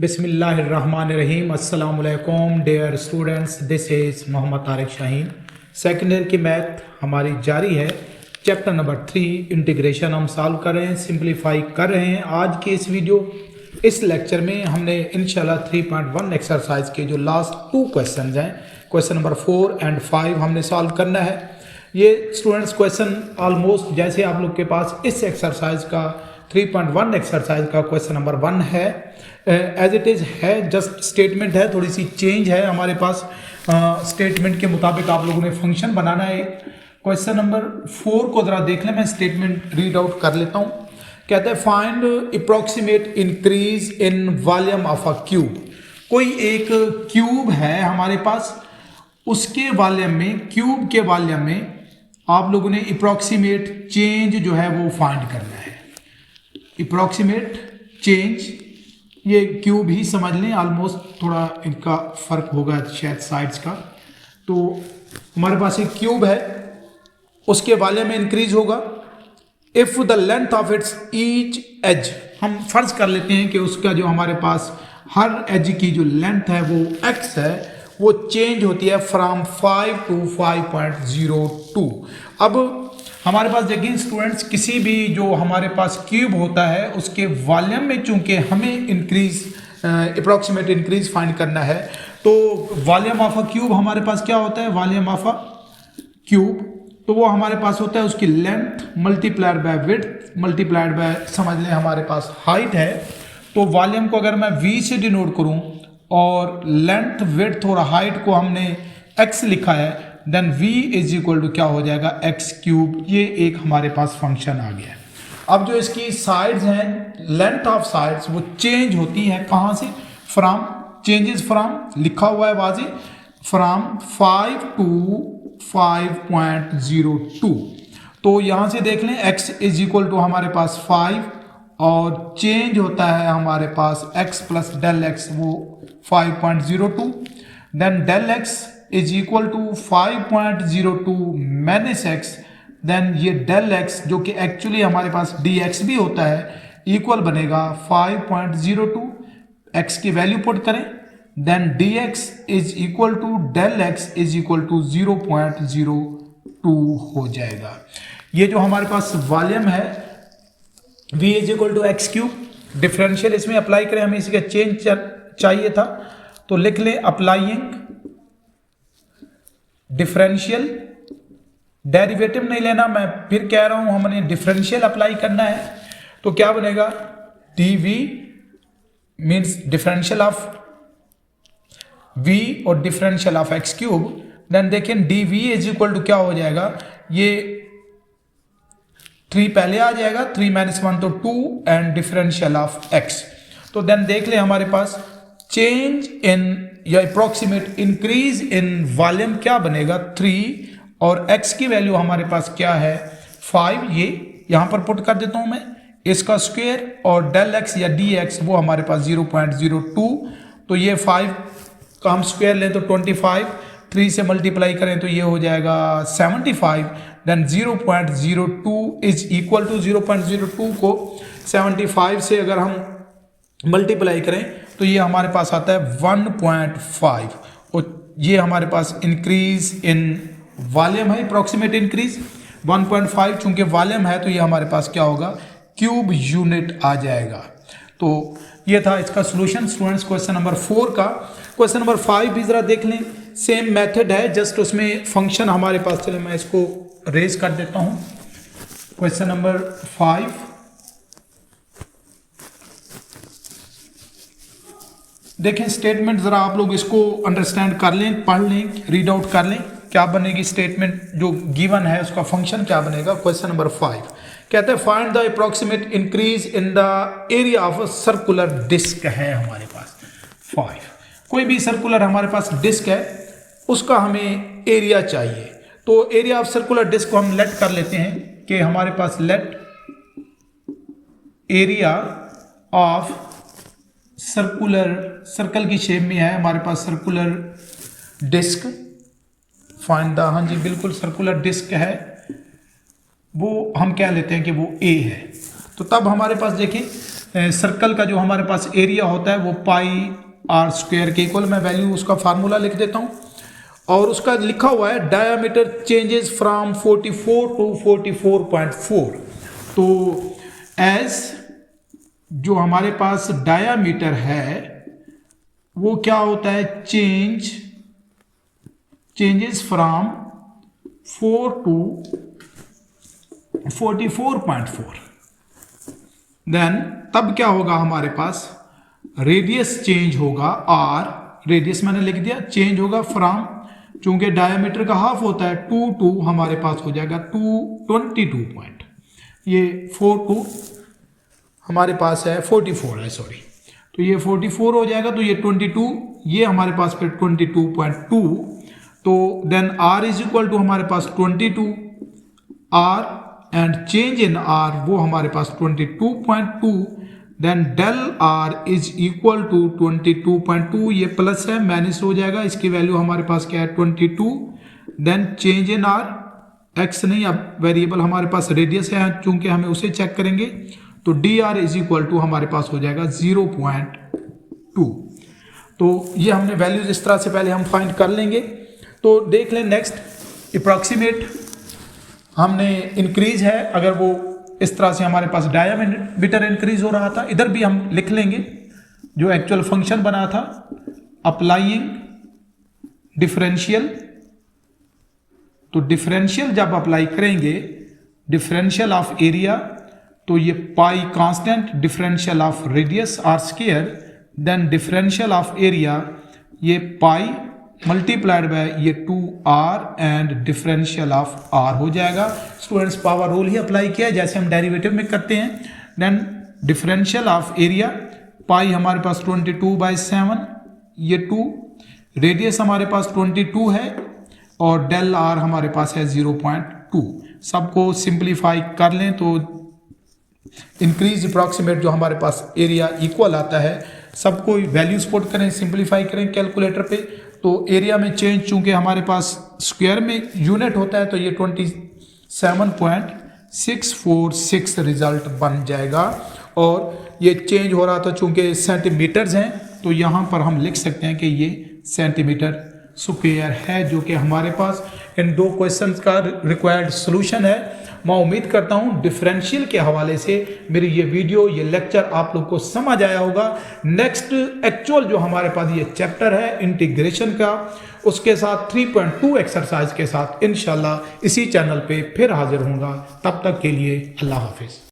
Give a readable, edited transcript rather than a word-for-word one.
बिस्मिल्लाहिर्रहमानिर्रहीम। अस्सलाम वालेकुम dear students, this is Mohammad Tariq Shaheen. Second year की मैथ हमारी जारी है। चैप्टर नंबर 3 इंटीग्रेशन हम सॉल्व कर रहे हैं, सिंप्लीफाई कर रहे हैं। आज के इस लेक्चर में हमने इंशाल्लाह 3.1 एक्सरसाइज के जो लास्ट 2 क्वेश्चन हैं, क्वेश्चन नंबर 4 एंड 5 हमने सॉल्व करना है। ये स्टूडेंट्स क्वेश्चन ऑलमोस्ट जैसे आप लोग के पास इस एक्सरसाइज का 3.1 एक्सरसाइज का क्वेश्चन नंबर 1 है एज इट इज़ है, जस्ट स्टेटमेंट है, थोड़ी सी चेंज है हमारे पास। स्टेटमेंट के मुताबिक आप लोगों ने फंक्शन बनाना है। क्वेश्चन नंबर 4 को ज़रा देख लें, मैं स्टेटमेंट रीड आउट कर लेता हूँ। कहते हैं find approximate increase in volume of a cube. कोई एक क्यूब है हमारे पास, उसके वॉल्यूम में, क्यूब के वॉल्यूम में आप लोगों ने अप्रॉक्सीमेट चेंज जो है वो फाइंड करना है। अप्रॉक्सीमेट चेंज, ये क्यूब ही समझ लें, ऑलमोस्ट थोड़ा इनका फर्क होगा शायद साइड्स का। तो हमारे पास एक क्यूब है, उसके वॉल्यूम में इंक्रीज होगा if the length of its each edge. हम फर्ज कर लेते हैं कि उसका जो हमारे पास हर एज की जो लेंथ है वो x है, वो चेंज होती है फ्रॉम 5 to 5.02। अब हमारे पास देखिए स्टूडेंट्स, किसी भी जो हमारे पास क्यूब होता है उसके वॉल्यूम में चूंकि हमें इंक्रीज अप्रॉक्सीमेट इंक्रीज फाइंड करना है, तो वॉल्यूम ऑफ अ क्यूब हमारे पास क्या होता है, वॉल्यूम ऑफ अ क्यूब, तो वो हमारे पास होता है उसकी length multiplied by width multiplied by, समझ लें हमारे पास हाइट है। तो वॉल्यूम को अगर मैं v से डिनोट करूं और लेंथ विड्थ और हाइट को हमने x लिखा है, then v is equal to क्या हो जाएगा, x क्यूब। ये एक हमारे पास फंक्शन आ गया है। अब जो इसकी साइड्स हैं, लेंथ ऑफ साइड्स वो चेंज होती हैं कहाँ से, फ्रॉम, चेंजेस फ्रॉम लिखा हुआ है वाजी, फ्रॉम 5 to 5.02। तो यहाँ से देख लें x इज इक्वल टू हमारे पास 5 और चेंज होता है हमारे पास x प्लस डेल x, वो 5.02। Then del x is equal to 5.02 minus x, then ये डेल x जो कि एक्चुअली हमारे पास dx भी होता है, इक्वल बनेगा 5.02। x की वैल्यू पुट करें, then dx is equal to del x is equal to 0.02 हो जाएगा। ये जो हमारे पास वॉल्यूम है v is equal to x cube, differential इसमें अप्लाई करें, हमें इसी का चेंज चाहिए था, तो लिख लें अप्लाइंग डिफरेंशियल, डेरिवेटिव नहीं लेना, मैं फिर कह रहा हूं हमने डिफरेंशियल अप्लाई करना है। तो क्या बनेगा, dv means differential of v और differential of x cube. Then देखें dv इज इक्वल टू क्या हो जाएगा, ये 3 पहले आ जाएगा, 3 - 1 तो 2 एंड डिफरेंशियल ऑफ x। तो देन देख ले हमारे पास चेंज इन या अप्रॉक्सीमेट इंक्रीज इन वॉल्यूम क्या बनेगा 3, और x की वैल्यू हमारे पास क्या है 5, ये यहां पर पुट कर देता हूं मैं, इसका स्क्वायर, और डेल x या dx वो हमारे पास 0.02। तो ये 5 का हम स्क्वायर लें तो 25, 3 से मल्टीप्लाई करें तो ये हो जाएगा 75। देन 0.02 इज इक्वल टू 0.02 को 75 से अगर हम मल्टीप्लाई करें तो ये हमारे पास आता है 1.5, और ये हमारे पास इंक्रीज इन वॉल्यूम है, अप्रॉक्सीमेट इंक्रीज 1.5। चूंकि वॉल्यूम है तो ये हमारे पास क्या होगा, क्यूब यूनिट आ जाएगा। तो ये था इसका सॉल्यूशन स्टूडेंट्स क्वेश्चन नंबर 4 का। क्वेश्चन नंबर 5 भी जरा देख लें, सेम मेथड है, जस्ट उसमें फंक्शन हमारे पास, चले मैं इसको रेज कर देता हूं। क्वेश्चन नंबर 5, देखें स्टेटमेंट, जरा आप लोग इसको अंडरस्टैंड कर लें, पढ़ लें, रीड आउट कर लें, क्या बनेगी स्टेटमेंट जो गिवन है उसका फंक्शन क्या बनेगा। क्वेश्चन नंबर 5 कहते हैं find the approximate increase in the area of a circular disc है हमारे पास 5। कोई भी सर्कुलर हमारे पास डिस्क है, उसका हमें एरिया चाहिए। तो एरिया ऑफ सर्कुलर डिस्क को हम लेट कर लेते हैं कि हमारे पास let area of circular, circle की शेप में है हमारे पास सर्कुलर डिस्क, फाइंड द, हाँ जी बिल्कुल सर्कुलर डिस्क है, वो हम क्या लेते हैं कि वो ए है। तो तब हमारे पास देखिए सर्कल का जो हमारे पास एरिया होता है वो पाई आर स्क्वायर के इक्वल, मैं वैल्यू उसका फार्मूला लिख देता हूँ। और उसका लिखा हुआ है डायामीटर चेंजेस फ्रॉम 44 टू 44.4। तो एज जो हमारे पास डायामीटर है वो क्या होता है, चेंजेस फ्रॉम 4 टू 44.4। देन तब क्या होगा, हमारे पास रेडियस चेंज होगा, आर रेडियस मैंने लिख दिया, चेंज होगा फ्रॉम, चूंकि डायमीटर का हाफ होता है 2 टू हमारे पास हो जाएगा 22 पॉइंट, ये 4 टू हमारे पास है 44 है, सॉरी, तो ये 44 हो जाएगा, तो ये 22, ये हमारे पास फिर 22.2। तो then r is equal to हमारे पास 22 r and change in r वो हमारे पास 22.2। Then del r is equal to 22.2, ये प्लस है माइनस हो जाएगा, इसकी वैल्यू हमारे पास क्या है 22। Then change in r x नहीं, अब वेरिएबल हमारे पास रेडियस है, चूंकि हमें उसे चेक करेंगे, तो d r is equal to हमारे पास हो जाएगा 0.2। तो ये हमने वैल्यूज इस तरह से पहले हम फाइंड कर लेंगे। तो देख लें नेक्स्ट अप्रॉक्सीमेट हमने इंक्रीज है, अगर वो इस तरह से हमारे पास डायामीटर इंक्रीज हो रहा था, इधर भी हम लिख लेंगे जो एक्चुअल फंक्शन बना था, अप्लाइंग डिफरेंशियल। तो डिफरेंशियल जब अप्लाई करेंगे, डिफरेंशियल ऑफ एरिया, तो ये pi constant, differential of radius r square, then differential of area ये पाई मल्टीप्लाइड बाय ये 2r and differential of r हो जाएगा। स्टूडेंट्स पावर रूल ही अप्लाई किया है जैसे हम डेरिवेटिव में करते हैं। Then differential of area pi हमारे पास 22/7, ये 2, रेडियस हमारे पास 22 है और डेल r हमारे पास है 0.2। सबको सिंप्लीफाई कर लें तो इंक्रीज अप्रॉक्सीमेट जो हमारे पास एरिया इक्वल आता है, सबको वैल्यूज पुट करें, सिंप्लीफाई करें कैलकुलेटर पे, तो एरिया में चेंज चूंकि हमारे पास स्क्वायर में यूनिट होता है तो ये 27.646 रिजल्ट बन जाएगा। और ये चेंज हो रहा था चूंकि सेंटीमीटर्स हैं, तो यहाँ पर हम लिख सकते हैं कि ये सेंटीमीटर स्क्वायर है, जो कि हमारे पास इन दो क्वेश्चंस का रिक्वायर्ड सॉल्यूशन है। मैं उम्मीद करता हूँ डिफरेंशियल के हवाले से मेरी ये वीडियो, ये लेक्चर आप लोग को समझ आया होगा। नेक्स्ट एक्चुअल जो हमारे पास ये चैप्टर है इंटीग्रेशन का, उसके साथ 3.2 एक्सरसाइज के साथ इंशाल्लाह इसी चैनल पे फिर हाजिर होऊंगा। तब तक के लिए अल्लाह हाफिज़।